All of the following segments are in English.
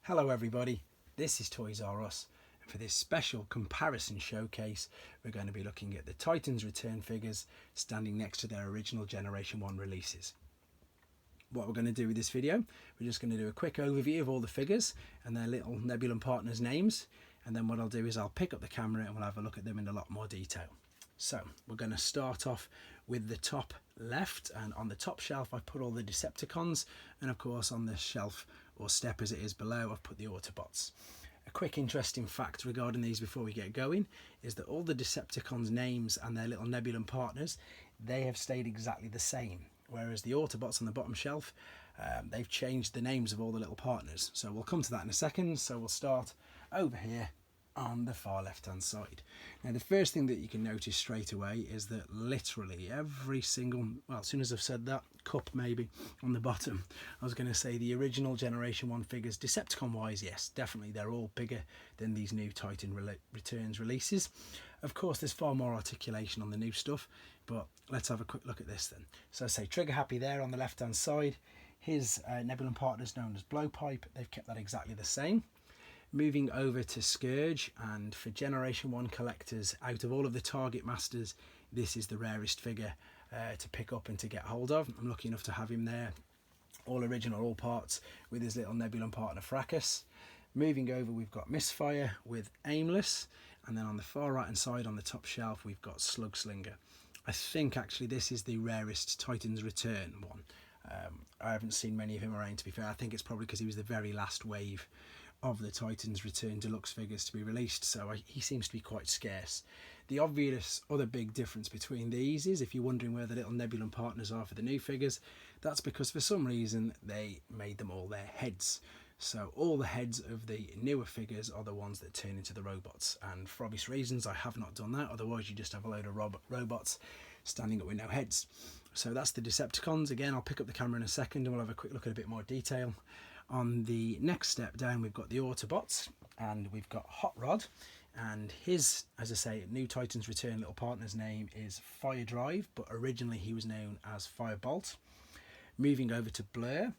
Hello everybody, this is Toys R Us, and for this special comparison showcase we're going to be looking at the Titans Return figures standing next to their original Generation 1 releases. What we're going to do with this video, we're just going to do a quick overview of all the figures and their little Nebulan partners' names, and then what I'll do is I'll pick up the camera and we'll have a look at them in a lot more detail. So we're going to start off with the top left, and on the top shelf I've put all the Decepticons, and of course on the shelf or step as it is below I've put the Autobots. A quick interesting fact regarding these before we get going is that all the Decepticons names and their little Nebulan partners, they have stayed exactly the same, whereas the Autobots on the bottom shelf, they've changed the names of all the little partners. So we'll come to that in a second. So we'll start over here on the far left hand side. Now the first thing that you can notice straight away is that literally every single, well, as soon as I've said that, cup maybe on the bottom, I was going to say the original Generation 1 figures, Decepticon wise, yes, definitely they're all bigger than these new Titan Returns releases. Of course there's far more articulation on the new stuff, but let's have a quick look at this then. So say Trigger Happy there on the left hand side, his Nebulan partner is known as Blowpipe, they've kept that exactly the same. Moving over to Scourge, and for Generation 1 collectors, out of all of the Target Masters, this is the rarest figure to pick up and to get hold of. I'm lucky enough to have him there, all original, all parts, with his little Nebulan partner Fracas. Moving over, we've got Misfire with Aimless, and then on the far right hand side on the top shelf we've got Slugslinger. I think actually this is the rarest Titans Return one. I haven't seen many of him around, to be fair. I think it's probably because he was the very last wave of the Titans Return Deluxe figures to be released, so he seems to be quite scarce. The obvious other big difference between these is, if you're wondering where the little Nebulan partners are for the new figures, that's because for some reason they made them all their heads. So all the heads of the newer figures are the ones that turn into the robots, and for obvious reasons I have not done that, otherwise you just have a load of robots standing up with no heads. So that's the Decepticons. Again, I'll pick up the camera in a second and we'll have a quick look at a bit more detail. On the next step down we've got the Autobots, and we've got Hot Rod, and his, as I say, new Titans Return little partner's name is Fire Drive, but originally he was known as Firebolt. Moving over to Blur,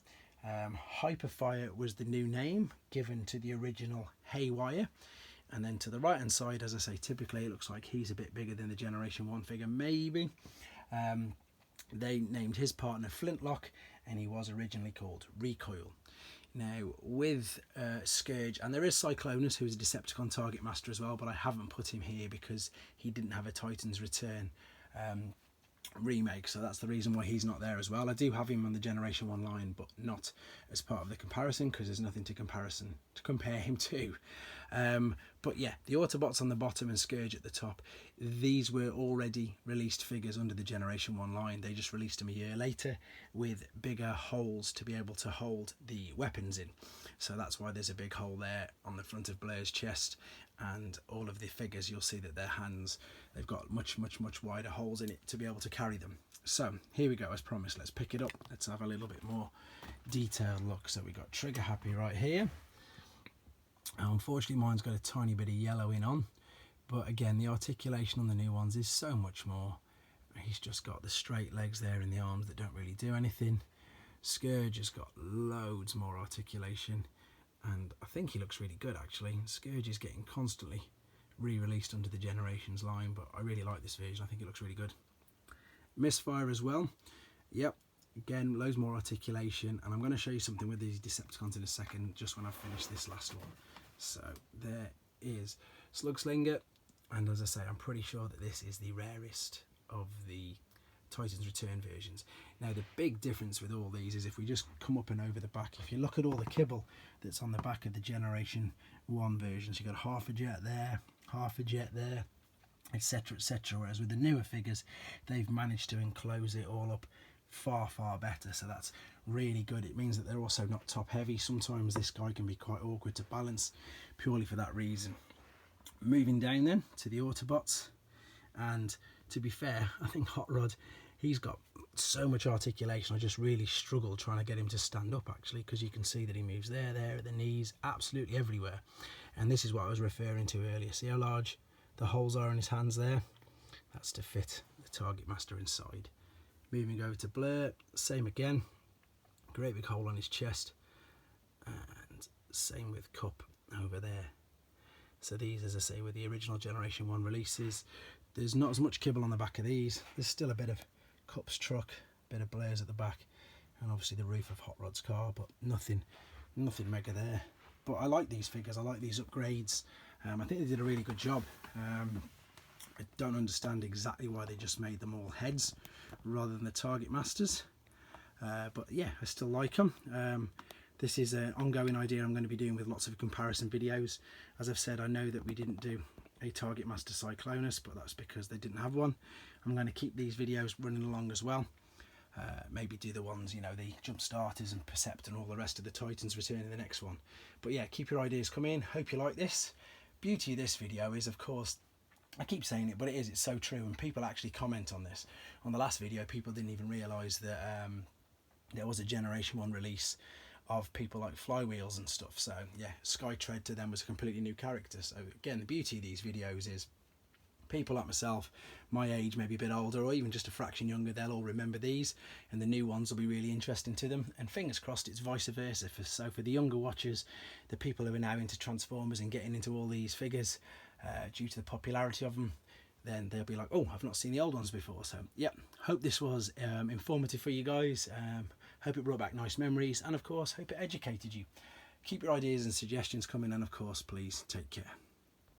Hyperfire was the new name given to the original Haywire, and then to the right hand side, as I say, typically it looks like he's a bit bigger than the Generation 1 figure, maybe. They named his partner Flintlock, and he was originally called Recoil. Now with Scourge, and there is Cyclonus, who's a Decepticon Target Master as well, but I haven't put him here because he didn't have a Titans Return remake, so that's the reason why he's not there as well. I do have him on the Generation 1 line, but not as part of the comparison because there's nothing to compare him to. But yeah, the Autobots on the bottom and Scourge at the top, these were already released figures under the Generation 1 line. They just released them a year later with bigger holes to be able to hold the weapons in. So that's why there's a big hole there on the front of Blur's chest, and all of the figures you'll see that their hands, they've got much wider holes in it to be able to carry them. So here we go, as promised, let's pick it up. Let's have a little bit more detailed look. So we got Trigger Happy right here. Unfortunately mine's got a tiny bit of yellowing on, but again the articulation on the new ones is so much more. He's just got the straight legs there in the arms that don't really do anything. Scourge has got loads more articulation, and I think he looks really good actually. Scourge is getting constantly re-released under the Generations line, but I really like this version. I think it looks really good. Misfire as well. Yep, again loads more articulation, and I'm going to show you something with these Decepticons in a second, just when I finish this last one. So there is Slugslinger, and as I say, I'm pretty sure that this is the rarest of the Titans Return versions. Now the big difference with all these is if we just come up and over the back, if you look at all the kibble that's on the back of the Generation 1 versions, you've got half a jet there, half a jet there, etc, etc, whereas with the newer figures they've managed to enclose it all up far better, so that's really good. It means that they're also not top heavy. Sometimes this guy can be quite awkward to balance purely for that reason. Moving down then to the Autobots, and to be fair, I think Hot Rod, he's got so much articulation. I just really struggle trying to get him to stand up actually, because you can see that he moves there, at the knees, absolutely everywhere. And this is what I was referring to earlier. See how large the holes are in his hands there? That's to fit the Target Master inside. Moving over to Blur, same again, great big hole on his chest, and Same with Cup over there. So these, as I say, were the original Generation 1 releases. There's not as much kibble on the back of these. There's still a bit of Cup's truck, a bit of Blair's at the back, and obviously the roof of Hot Rod's car, but nothing mega there. But I like these figures, I like these upgrades. I think they did a really good job. I don't understand exactly why they just made them all heads rather than the target masters. But yeah, I still like them. This is an ongoing idea I'm going to be doing with lots of comparison videos. As I've said, I know that we didn't do a target master cyclonus, but that's because they didn't have one. I'm going to keep these videos running along as well. Maybe do the ones, you know, the jump starters and Percept and all the rest of the Titans return in the next one. But yeah, keep your ideas coming. Hope you like this. Beauty of this video is, of course, I keep saying it, but it's so true, and people actually comment on this. On the last video, people didn't even realise that there was a Generation 1 release of people like Flywheels and stuff. So yeah, Skytread to them was a completely new character. So again, the beauty of these videos is people like myself, my age, maybe a bit older, or even just a fraction younger, they'll all remember these, and the new ones will be really interesting to them. And fingers crossed it's vice versa. So for the younger watchers, the people who are now into Transformers and getting into all these figures due to the popularity of them, then they'll be like, oh, I've not seen the old ones before. So yeah, hope this was informative for you guys. Hope it brought back nice memories, and of course hope it educated you. Keep your ideas and suggestions coming, and of course please take care.